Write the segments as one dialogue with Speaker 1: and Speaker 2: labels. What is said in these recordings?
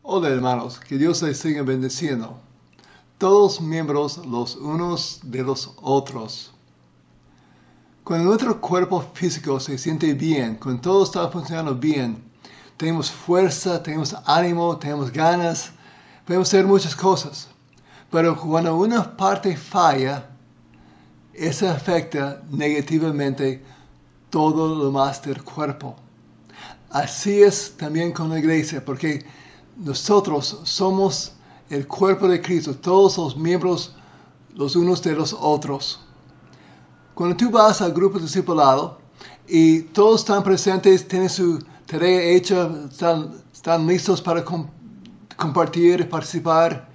Speaker 1: Hola hermanos, que Dios les siga bendiciendo. Todos miembros los unos de los otros. Cuando nuestro cuerpo físico se siente bien, cuando todo está funcionando bien, tenemos fuerza, tenemos ánimo, tenemos ganas, podemos hacer muchas cosas. Pero cuando una parte falla, eso afecta negativamente todo lo más del cuerpo. Así es también con la iglesia, porque nosotros somos el cuerpo de Cristo, todos los miembros los unos de los otros. Cuando tú vas al grupo discipulado y todos están presentes, tienen su tarea hecha, están listos para compartir, participar,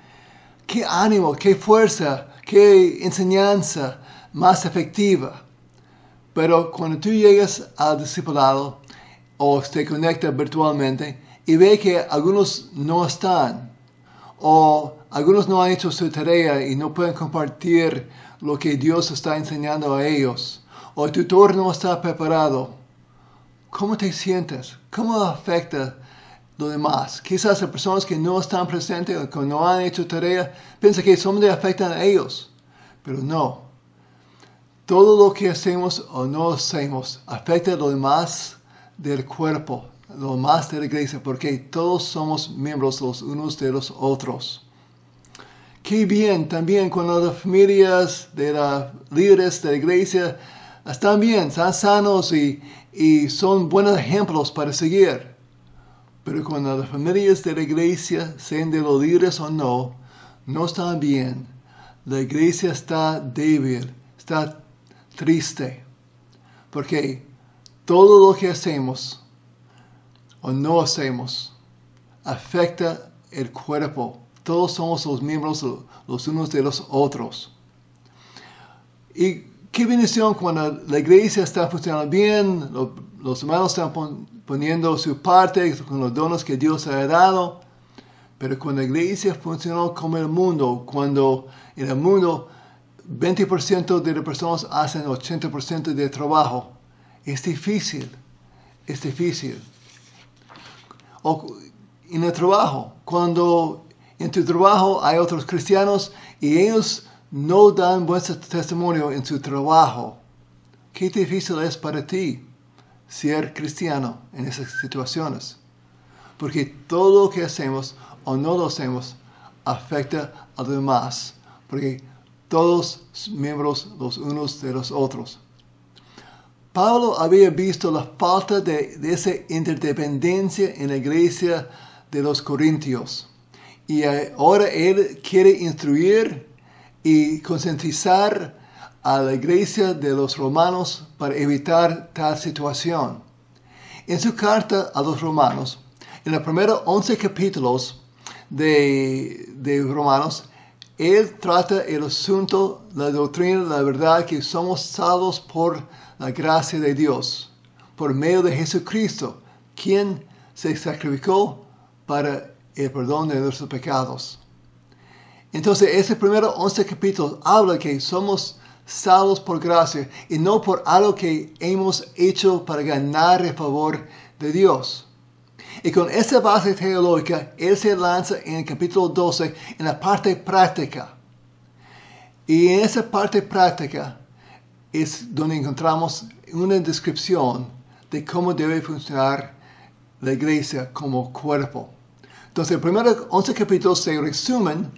Speaker 1: qué ánimo, qué fuerza, qué enseñanza más efectiva. Pero cuando tú llegas al discipulado o te conectas virtualmente y ve que algunos no están o algunos no han hecho su tarea y no pueden compartir lo que Dios está enseñando a ellos, o el tutor no está preparado, ¿cómo te sientes? ¿Cómo afecta lo demás? Quizás las personas que no están presentes o que no han hecho tarea piensan que solamente afectan a ellos, pero no. Todo lo que hacemos o no hacemos afecta a lo demás del cuerpo, lo más de la iglesia, porque todos somos miembros los unos de los otros. Qué bien también cuando las familias de los líderes de la iglesia están bien, están sanos y son buenos ejemplos para seguir. Pero cuando las familias de la iglesia, sean de los líderes o no están bien, la iglesia está débil, está triste, porque todo lo que hacemos o no hacemos afecta el cuerpo. Todos somos los miembros los unos de los otros. Y qué bendición cuando la iglesia está funcionando bien, los hermanos están poniendo su parte con los dones que Dios ha dado. Pero cuando la iglesia funciona como el mundo, cuando en el mundo 20% de las personas hacen 80% del trabajo, es difícil. O en el trabajo, cuando en tu trabajo hay otros cristianos y ellos no dan buen testimonio en su trabajo, qué difícil es para ti ser cristiano en esas situaciones. Porque todo lo que hacemos o no lo hacemos afecta a los demás. Porque todos miembros los unos de los otros. Pablo había visto la falta de esa interdependencia en la iglesia de los Corintios. Y ahora él quiere instruir y concientizar a la iglesia de los romanos para evitar tal situación. En su carta a los romanos, en los primeros 11 capítulos de Romanos, él trata el asunto, la doctrina, la verdad, que somos salvos por la gracia de Dios, por medio de Jesucristo, quien se sacrificó para el perdón de nuestros pecados. Entonces, ese primero 11 capítulos habla que somos salvos por gracia y no por algo que hemos hecho para ganar el favor de Dios. Y con esa base teológica, él se lanza en el capítulo 12 en la parte práctica. Y en esa parte práctica es donde encontramos una descripción de cómo debe funcionar la iglesia como cuerpo. Entonces, los primeros 11 capítulos se resumen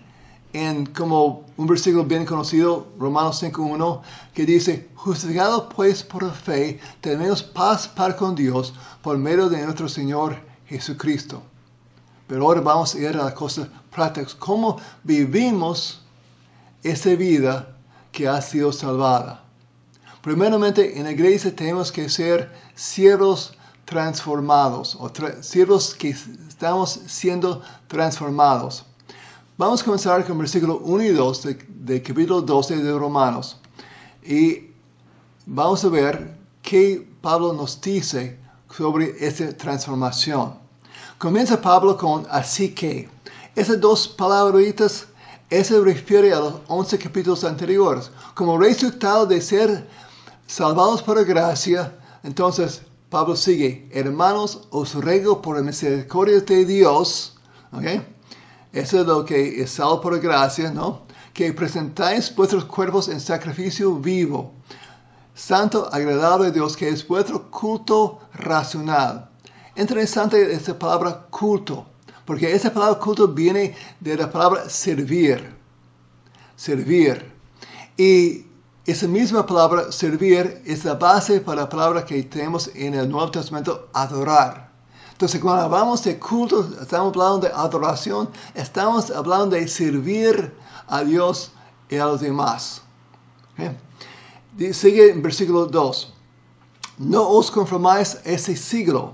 Speaker 1: en como un versículo bien conocido, Romanos 5:1, que dice: justificados pues por la fe, tenemos paz para con Dios por medio de nuestro Señor Jesucristo. Pero ahora vamos a ir a las cosas prácticas. ¿Cómo vivimos esa vida que ha sido salvada? Primeramente, en la iglesia tenemos que ser siervos transformados, o siervos que estamos siendo transformados. Vamos a comenzar con versículos 1 y 2 de capítulo 12 de Romanos. Y vamos a ver qué Pablo nos dice sobre esta transformación. Comienza Pablo con así que. Esas dos palabritas, eso refiere a los 11 capítulos anteriores. Como resultado de ser salvados por gracia, entonces Pablo sigue: hermanos, os ruego por la misericordia de Dios. ¿Ok? Eso es lo que es salvo por gracia, ¿no? Que presentáis vuestros cuerpos en sacrificio vivo, santo, agradable a Dios, que es vuestro culto racional. Interesante esta palabra culto, porque esa palabra culto viene de la palabra servir. Servir. Y esa misma palabra servir es la base para la palabra que tenemos en el Nuevo Testamento, adorar. Entonces, cuando hablamos de culto, estamos hablando de adoración, estamos hablando de servir a Dios y a los demás. ¿Okay? Sigue en versículo 2. No os conformáis a ese siglo,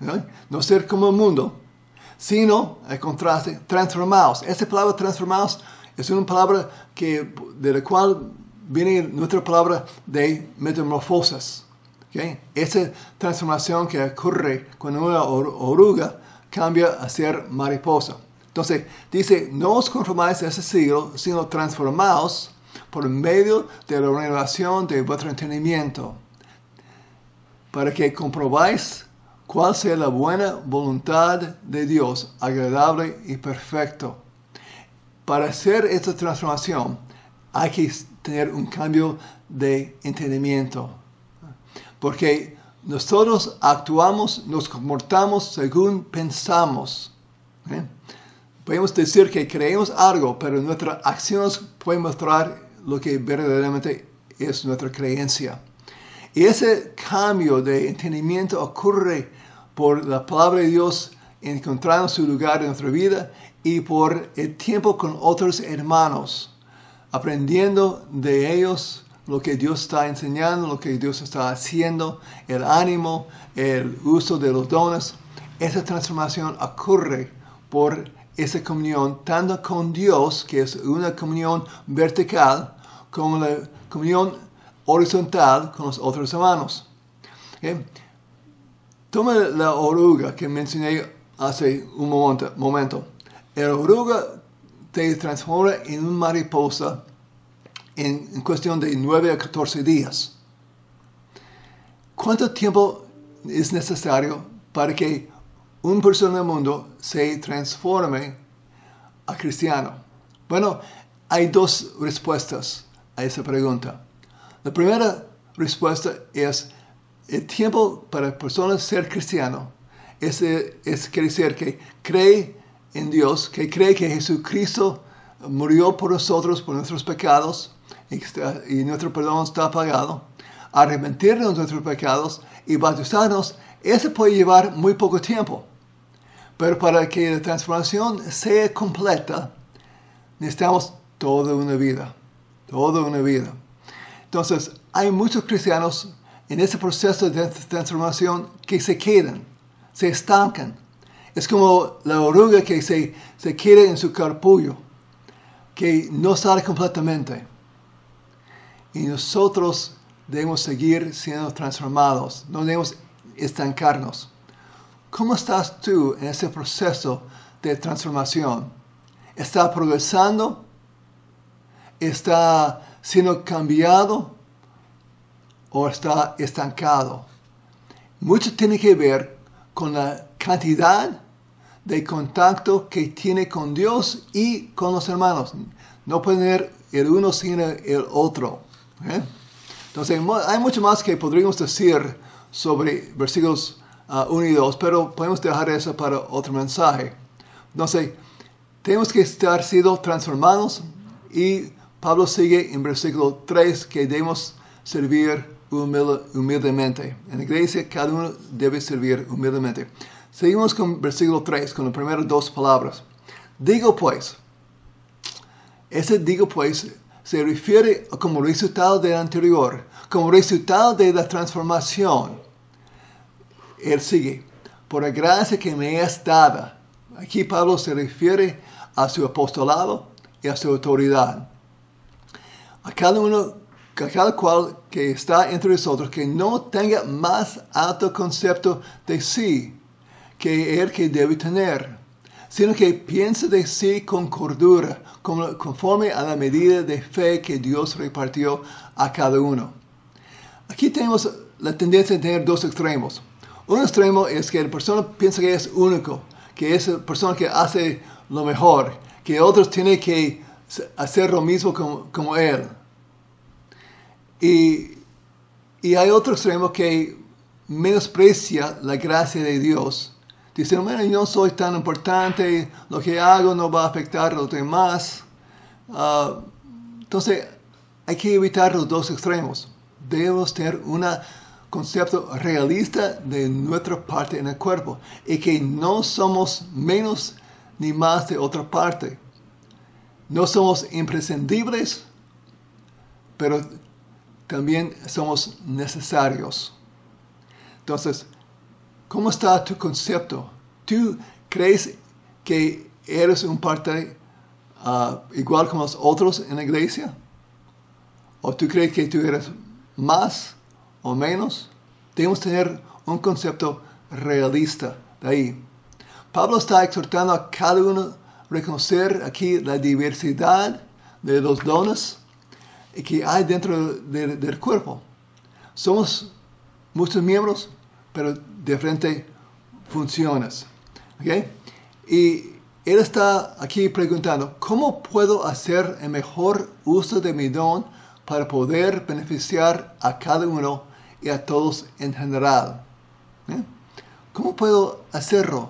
Speaker 1: ¿okay? No ser como el mundo, sino, al contraste, transformaos. Esa palabra transformaos es una palabra de la cual viene nuestra palabra de metamorfosis. ¿Okay? Esa transformación que ocurre cuando una oruga cambia a ser mariposa. Entonces, dice, no os conformáis a ese siglo, sino transformaos por medio de la renovación de vuestro entendimiento, para que comprobáis cuál sea la buena voluntad de Dios, agradable y perfecto. Para hacer esta transformación, hay que tener un cambio de entendimiento. Porque nosotros actuamos, nos comportamos según pensamos. Podemos decir que creemos algo, pero nuestras acciones pueden mostrar lo que verdaderamente es nuestra creencia. Y ese cambio de entendimiento ocurre por la palabra de Dios encontrando su lugar en nuestra vida y por el tiempo con otros hermanos, aprendiendo de ellos lo que Dios está enseñando, lo que Dios está haciendo, el ánimo, el uso de los dones. Esa transformación ocurre por esa comunión, tanto con Dios, que es una comunión vertical, como la comunión horizontal con los otros hermanos. ¿Okay? Toma la oruga que mencioné hace un momento. La oruga te transforma en una mariposa en cuestión de 9 a 14 días. ¿Cuánto tiempo es necesario para que una persona del mundo se transforme a cristiano? Bueno, hay dos respuestas a esa pregunta. La primera respuesta es el tiempo para personas ser cristiano. Quiere decir que cree en Dios, que cree que Jesucristo murió por nosotros, por nuestros pecados, y nuestro perdón está pagado. Arrepentirnos de nuestros pecados y bautizarnos, eso puede llevar muy poco tiempo. Pero para que la transformación sea completa, necesitamos toda una vida. Toda una vida. Entonces, hay muchos cristianos en ese proceso de transformación que se quedan, se estancan. Es como la oruga que se queda en su capullo, que no sale completamente. Y nosotros debemos seguir siendo transformados, no debemos estancarnos. ¿Cómo estás tú en ese proceso de transformación? ¿Está progresando? ¿Está siendo cambiado? ¿O está estancado? Mucho tiene que ver con la cantidad de contacto que tiene con Dios y con los hermanos. No puede tener el uno sin el otro. Entonces, hay mucho más que podríamos decir sobre versículos 1 y 2, pero podemos dejar eso para otro mensaje. Entonces, tenemos que estar siendo transformados y Pablo sigue en versículo 3 que debemos servir humildemente. En la iglesia cada uno debe servir humildemente. Seguimos con versículo 3, con las primeras dos palabras. Digo pues, ese digo pues se refiere como resultado del anterior, como resultado de la transformación. Él sigue, por la gracia que me es dada. Aquí Pablo se refiere a su apostolado y a su autoridad. A cada cual que está entre nosotros que no tenga más alto concepto de sí que el que debe tener, sino que piense de sí con cordura, conforme a la medida de fe que Dios repartió a cada uno. Aquí tenemos la tendencia de tener dos extremos. Un extremo es que la persona piensa que es único, que es la persona que hace lo mejor, que otros tienen que hacer lo mismo como él. Y hay otro extremo que menosprecia la gracia de Dios. Dicen, bueno, yo no soy tan importante, lo que hago no va a afectar a los demás. Entonces, hay que evitar los dos extremos. Debemos tener un concepto realista de nuestra parte en el cuerpo y que no somos menos ni más de otra parte. No somos imprescindibles, pero también somos necesarios. Entonces, ¿cómo está tu concepto? ¿Tú crees que eres un parte igual como los otros en la iglesia? ¿O tú crees que tú eres más o menos? Debemos tener un concepto realista de ahí. Pablo está exhortando a cada uno a reconocer aquí la diversidad de los dones que hay dentro del cuerpo. Somos muchos miembros, pero diferentes funciones. ¿Okay? Y él está aquí preguntando, ¿cómo puedo hacer el mejor uso de mi don para poder beneficiar a cada uno y a todos en general? ¿Cómo puedo hacerlo?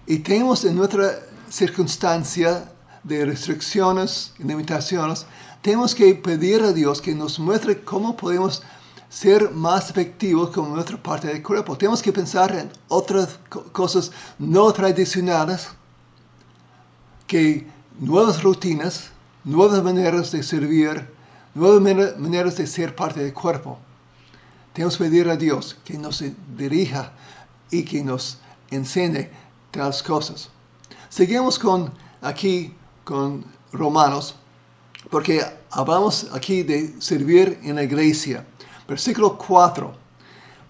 Speaker 1: Y tenemos en nuestra circunstancia de restricciones y limitaciones, tenemos que pedir a Dios que nos muestre cómo podemos ser más efectivos con nuestra parte del cuerpo. Tenemos que pensar en otras cosas no tradicionales, que nuevas rutinas, nuevas maneras de servir, nuevas maneras de ser parte del cuerpo. Tenemos que pedir a Dios que nos dirija y que nos enseñe tales cosas. Seguimos aquí con Romanos, porque hablamos aquí de servir en la iglesia. Versículo 4.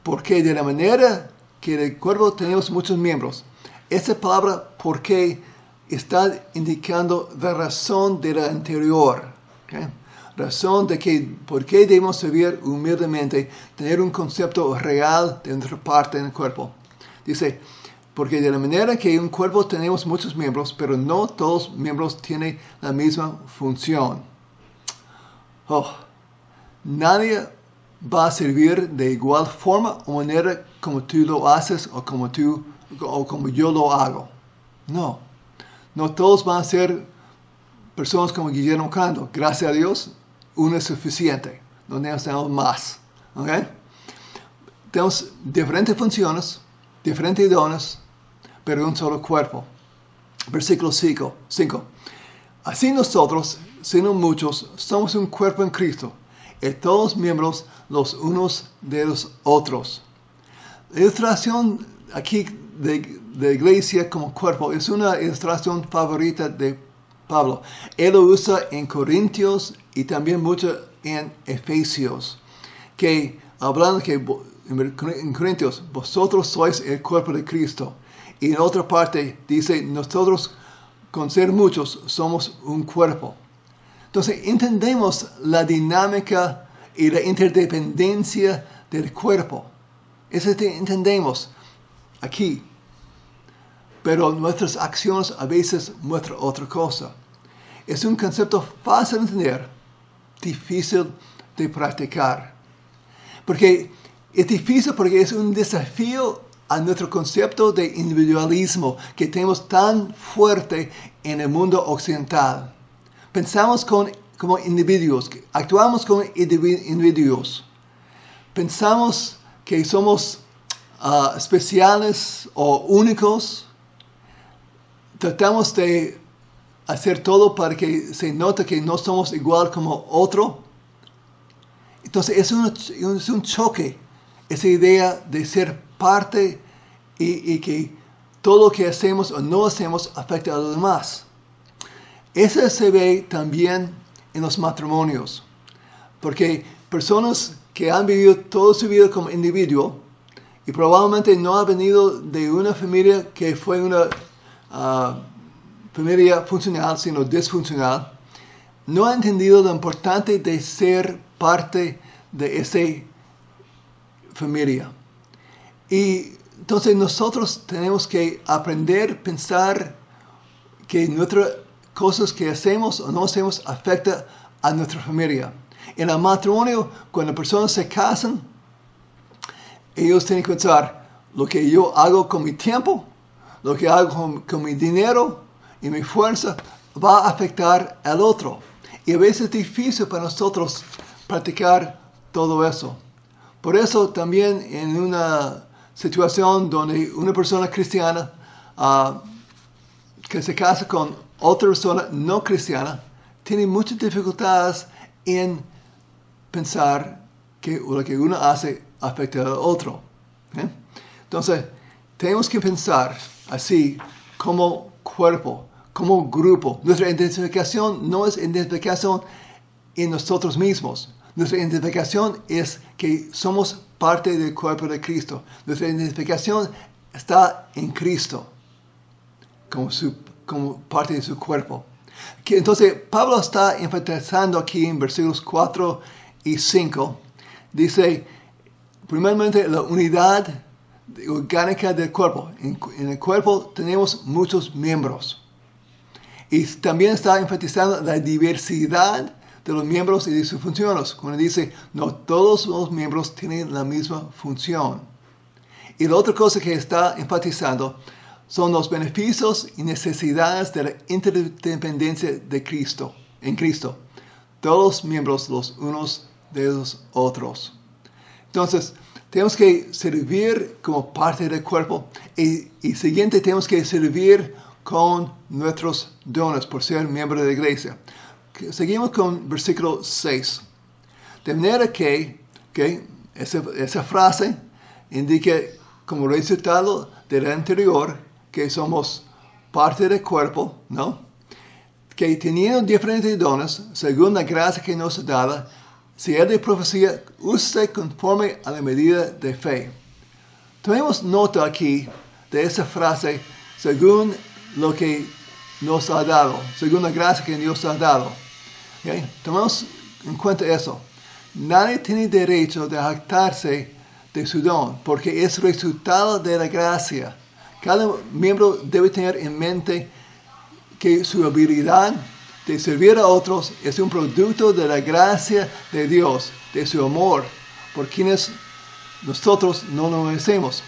Speaker 1: Porque de la manera que en el cuerpo tenemos muchos miembros. Esta palabra porque está indicando la razón de la anterior. ¿Okay? Razón de que por qué debemos servir humildemente, tener un concepto real de nuestra parte en el cuerpo. Dice, porque de la manera que en un cuerpo tenemos muchos miembros, pero no todos los miembros tienen la misma función. Nadie va a servir de igual forma o manera como tú lo haces o como yo lo hago. No todos van a ser personas como Guillermo Cando. Gracias a Dios, uno es suficiente. No necesitamos más. ¿Okay? Tenemos diferentes funciones, diferentes dones, pero un solo cuerpo. Versículo 5. Así nosotros, siendo muchos, somos un cuerpo en Cristo, y todos miembros los unos de los otros. La ilustración aquí de iglesia como cuerpo es una ilustración favorita de Pablo. Él lo usa en Corintios y también mucho en Efesios, que hablando que en Corintios vosotros sois el cuerpo de Cristo, y en otra parte dice nosotros con ser muchos somos un cuerpo. Entonces entendemos la dinámica y la interdependencia del cuerpo. Eso entendemos aquí. Pero nuestras acciones a veces muestran otra cosa. Es un concepto fácil de entender, difícil de practicar. Porque es difícil porque es un desafío a nuestro concepto de individualismo que tenemos tan fuerte en el mundo occidental. Pensamos como individuos, actuamos como individuos. Pensamos que somos especiales o únicos. Tratamos de hacer todo para que se note que no somos igual como otro. Entonces es un choque, esa idea de ser parte y que todo lo que hacemos o no hacemos afecta a los demás. Eso se ve también en los matrimonios, porque personas que han vivido toda su vida como individuo y probablemente no han venido de una familia que fue una familia funcional, sino disfuncional, no han entendido lo importante de ser parte de esa familia. Y Entonces nosotros tenemos que aprender a pensar que nuestras cosas que hacemos o no hacemos afecta a nuestra familia. En el matrimonio, cuando personas se casan, ellos tienen que pensar, lo que yo hago con mi tiempo, lo que hago con mi dinero y mi fuerza, va a afectar al otro. Y a veces es difícil para nosotros practicar todo eso. Por eso también en una situación donde una persona cristiana que se casa con otra persona no cristiana, tiene muchas dificultades en pensar que lo que uno hace afecta al otro. ¿Eh? Entonces, tenemos que pensar así como cuerpo, como grupo. Nuestra identificación no es identificación en nosotros mismos. Nuestra identificación es que somos parte del cuerpo de Cristo. Nuestra identificación está en Cristo como parte de su cuerpo. Entonces, Pablo está enfatizando aquí en versículos 4 y 5. Dice, primeramente, la unidad orgánica del cuerpo. En el cuerpo tenemos muchos miembros. Y también está enfatizando la diversidad de los miembros y de sus funciones. Cuando dice, no todos los miembros tienen la misma función. Y la otra cosa que está enfatizando son los beneficios y necesidades de la interdependencia de Cristo, en Cristo. Todos los miembros los unos de los otros. Entonces, tenemos que servir como parte del cuerpo. Y siguiente, tenemos que servir con nuestros dones por ser miembro de la iglesia. Seguimos con versículo 6. De manera que esa frase indica como resultado del anterior que somos parte del cuerpo, ¿no? Que teniendo diferentes dones, según la gracia que nos es dada, si es de profecía, use conforme a la medida de fe. Tomemos nota aquí de esa frase, según lo que nos ha dado, según la gracia que Dios ha dado. ¿Okay? Tomemos en cuenta eso. Nadie tiene derecho de jactarse de su don, porque es resultado de la gracia. Cada miembro debe tener en mente que su habilidad de servir a otros es un producto de la gracia de Dios, de su amor, por quienes nosotros no lo merecemos.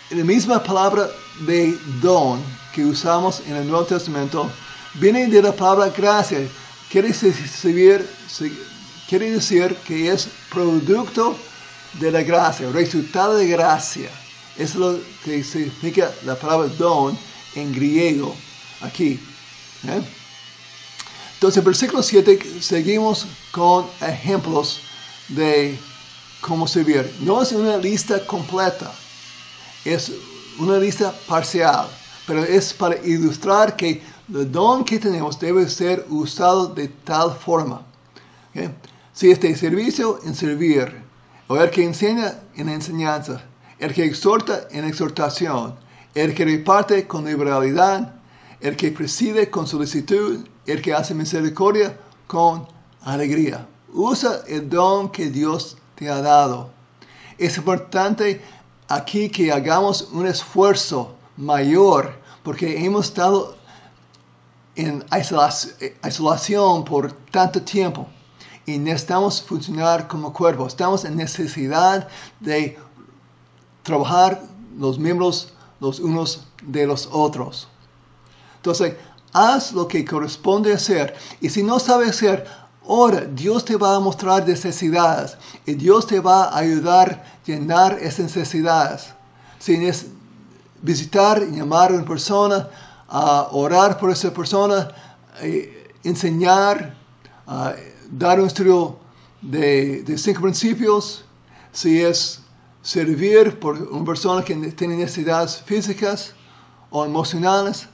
Speaker 1: La misma palabra de don que usamos en el Nuevo Testamento viene de la palabra gracia. Quiere decir que es producto de la gracia, resultado de gracia. Es lo que significa la palabra don en griego aquí. Entonces, en versículo 7 seguimos con ejemplos de cómo servir. No es una lista completa, es una lista parcial, pero es para ilustrar que el don que tenemos debe ser usado de tal forma. ¿Okay? Si es de servicio, en servir, o el que enseña, en enseñanza, el que exhorta, en exhortación, el que reparte con liberalidad, el que preside con solicitud, el que hace misericordia con alegría. Usa el don que Dios te ha dado. Es importante aquí que hagamos un esfuerzo mayor porque hemos estado en isolación por tanto tiempo y necesitamos funcionar como cuerpo. Estamos en necesidad de trabajar los miembros los unos de los otros. Entonces, haz lo que corresponde hacer. Y si no sabes hacer, ora. Dios te va a mostrar necesidades. Y Dios te va a ayudar a llenar esas necesidades. Si es visitar y llamar a una persona, a orar por esa persona, enseñar, dar un estudio de 5 principios. Si es servir por una persona que tiene necesidades físicas o emocionales,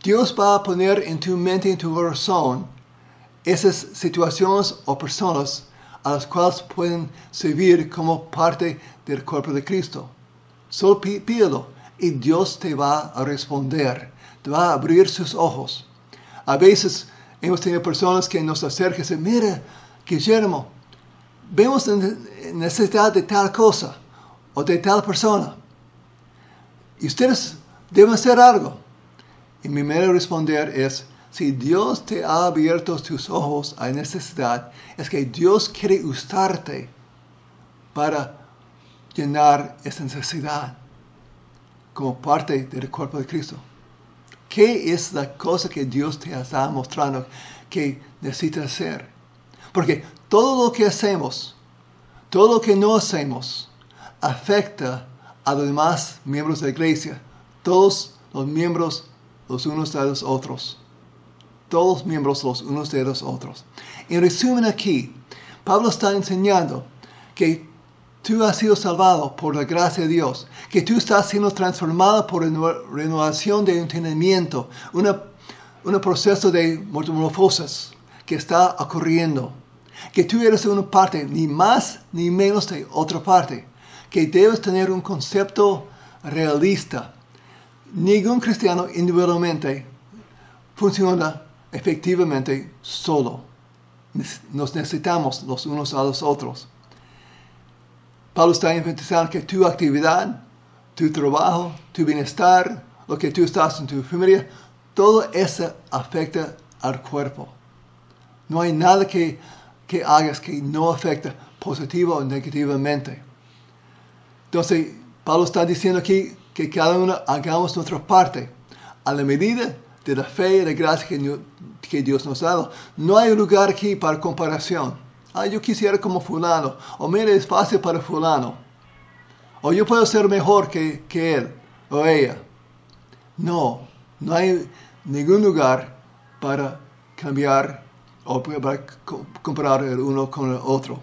Speaker 1: Dios va a poner en tu mente y en tu corazón esas situaciones o personas a las cuales pueden servir como parte del cuerpo de Cristo. Solo pídelo y Dios te va a responder, te va a abrir sus ojos. A veces hemos tenido personas que nos acercan y dicen, mira, Guillermo, vemos necesidad de tal cosa o de tal persona. Y ustedes deben hacer algo. Y mi manera de responder es, si Dios te ha abierto tus ojos a necesidad, es que Dios quiere usarte para llenar esa necesidad como parte del cuerpo de Cristo. ¿Qué es la cosa que Dios te está mostrando que necesitas hacer? Porque todo lo que hacemos, todo lo que no hacemos, afecta a los demás miembros de la iglesia. Todos los miembros los unos de los otros. Todos los miembros los unos de los otros. En resumen aquí, Pablo está enseñando que tú has sido salvado por la gracia de Dios, que tú estás siendo transformado por renovación de entendimiento, un proceso de metamorfosis que está ocurriendo, que tú eres una parte, ni más ni menos de otra parte, que debes tener un concepto realista. Ningún cristiano individualmente funciona efectivamente solo. Nos necesitamos los unos a los otros. Pablo está enfatizando que tu actividad, tu trabajo, tu bienestar, lo que tú estás en tu familia, todo eso afecta al cuerpo. No hay nada que hagas que no afecte positivo o negativamente. Entonces, Pablo está diciendo aquí que cada uno hagamos nuestra parte a la medida de la fe y la gracia que Dios nos ha dado. No hay lugar aquí para comparación. Yo quisiera como fulano, o mira, es fácil para fulano, o yo puedo ser mejor que él o ella. No hay ningún lugar para cambiar o para comparar el uno con el otro.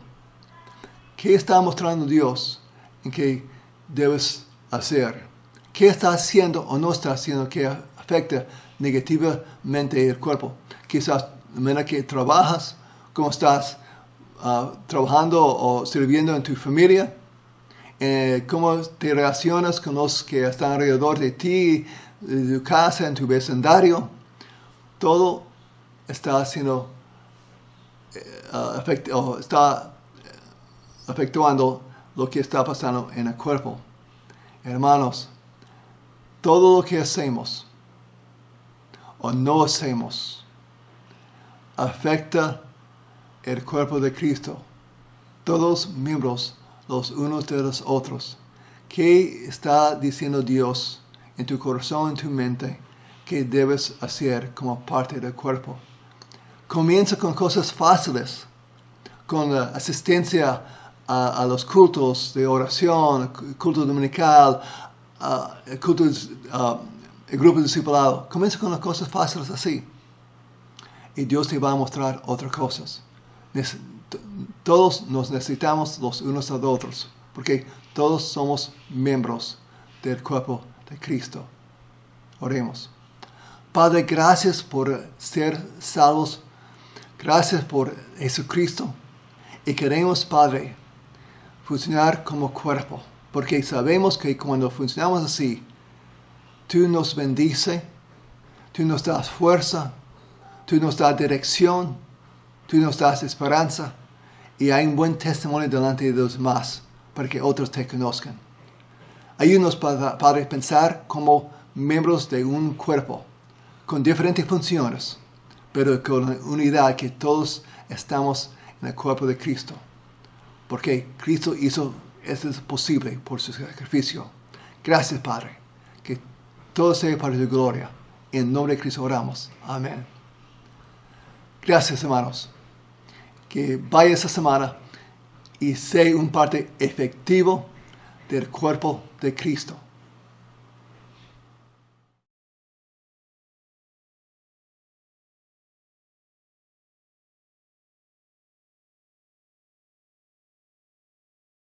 Speaker 1: ¿Qué está mostrando Dios en que debes hacer? ¿Qué está haciendo o no está haciendo que afecta negativamente el cuerpo? Quizás de manera que trabajas, cómo estás trabajando o sirviendo en tu familia, cómo te relacionas con los que están alrededor de ti, de tu casa, en tu vecindario. Todo está siendo está afectando lo que está pasando en el cuerpo. Hermanos, todo lo que hacemos o no hacemos afecta el cuerpo de Cristo. Todos miembros los unos de los otros. ¿Qué está diciendo Dios en tu corazón, en tu mente, que debes hacer como parte del cuerpo? Comienza con cosas fáciles, con la asistencia a los cultos de oración, culto dominical, el grupo discipulado. Comienza con las cosas fáciles así. Y Dios te va a mostrar otras cosas. Todos nos necesitamos los unos a los otros, porque todos somos miembros del cuerpo de Cristo. Oremos. Padre, gracias por ser salvos. Gracias por Jesucristo. Y queremos, Padre, funcionar como cuerpo, porque sabemos que cuando funcionamos así, tú nos bendices, tú nos das fuerza, tú nos das dirección, tú nos das esperanza, y hay un buen testimonio delante de los demás para que otros te conozcan. Ayúdanos, Padre, a pensar como miembros de un cuerpo, con diferentes funciones, pero con la unidad que todos estamos en el cuerpo de Cristo. Porque Cristo hizo esto posible por su sacrificio. Gracias, Padre. Que todo sea para tu gloria. En nombre de Cristo oramos. Amén. Gracias, hermanos. Que vaya esta semana y sea un parte efectivo del cuerpo de Cristo.